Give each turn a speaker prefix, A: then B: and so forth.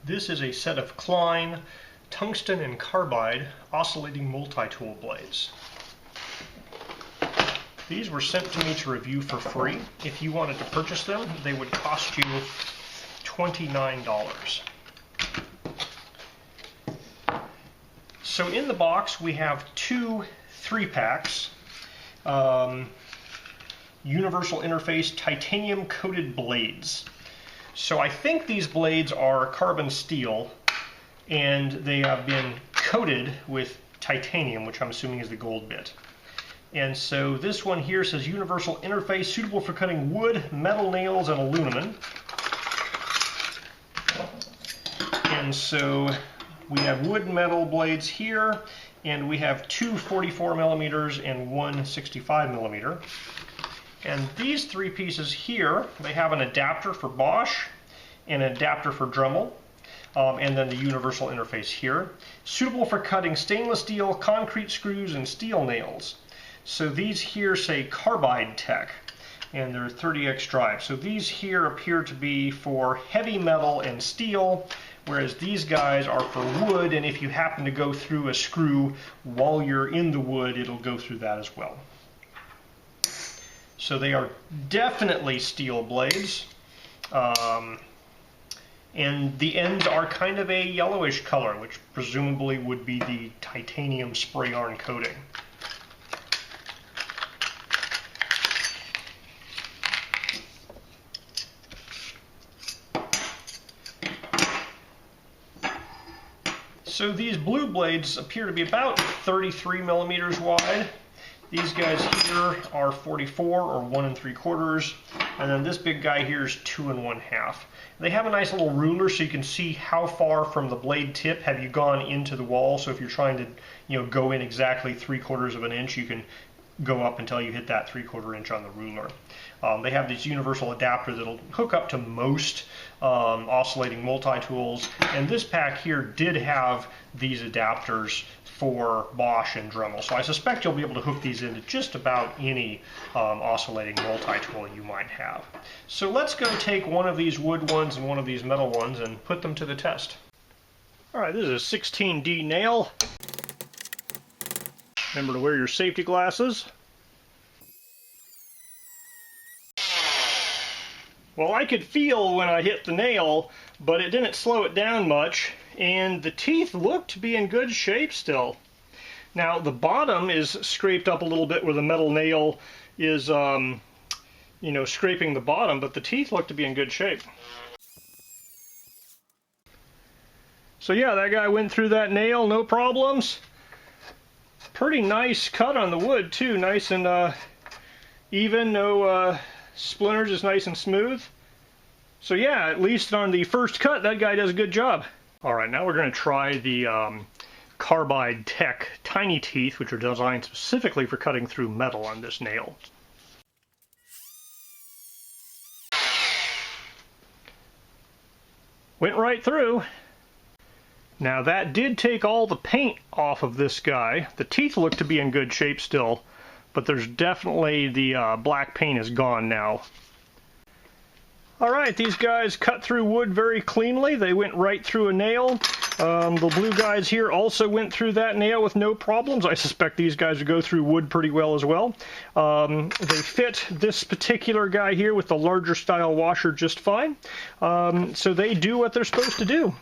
A: This is a set of KLEIN tungsten and carbide oscillating multi-tool blades. These were sent to me to review for free. If you wanted to purchase them, they would cost you $29. So in the box we have two 3-packs, universal interface titanium coated blades. So I think these blades are carbon steel and they have been coated with titanium, which I'm assuming is the gold bit. And so this one here says universal interface suitable for cutting wood, metal nails, and aluminum. And so we have wood and metal blades here, and we have two 44 millimeters and one 65 millimeter. And these three pieces here, they have an adapter for Bosch, and an adapter for Dremel, and then the universal interface here. Suitable for cutting stainless steel, concrete screws, and steel nails. So these here say Carbide Tech, and they're 30x drive. So these here appear to be for heavy metal and steel, whereas these guys are for wood, and if you happen to go through a screw while you're in the wood, it'll go through that as well. So they are definitely steel blades, and the ends are kind of a yellowish color, which presumably would be the titanium spray yarn coating. So these blue blades appear to be about 33 millimeters wide. These guys here are 44 or 1 3/4, and then this big guy here is 2 1/2. They have a nice little ruler so you can see how far from the blade tip have you gone into the wall. So if you're trying to, go in exactly 3/4 of an inch, you can go up until you hit that 3/4 inch on the ruler. They have this universal adapter that'll hook up to most oscillating multi-tools, and this pack here did have these adapters for Bosch and Dremel. So I suspect you'll be able to hook these into just about any oscillating multi-tool you might have. So let's go take one of these wood ones and one of these metal ones and put them to the test. Alright, this is a 16D nail. Remember to wear your safety glasses. Well, I could feel when I hit the nail, but it didn't slow it down much, and the teeth look to be in good shape still. Now, the bottom is scraped up a little bit where the metal nail is, scraping the bottom, but the teeth look to be in good shape. So yeah, that guy went through that nail, no problems. Pretty nice cut on the wood too, nice and even, no splinters, is nice and smooth. So yeah, at least on the first cut, that guy does a good job. Alright, now we're going to try the Carbide Tech tiny teeth, which are designed specifically for cutting through metal on this nail. Went right through. Now that did take all the paint off of this guy. The teeth look to be in good shape still, but there's definitely the black paint is gone now. Alright, these guys cut through wood very cleanly. They went right through a nail. The blue guys here also went through that nail with no problems. I suspect these guys would go through wood pretty well as well. They fit this particular guy here with the larger style washer just fine. So they do what they're supposed to do.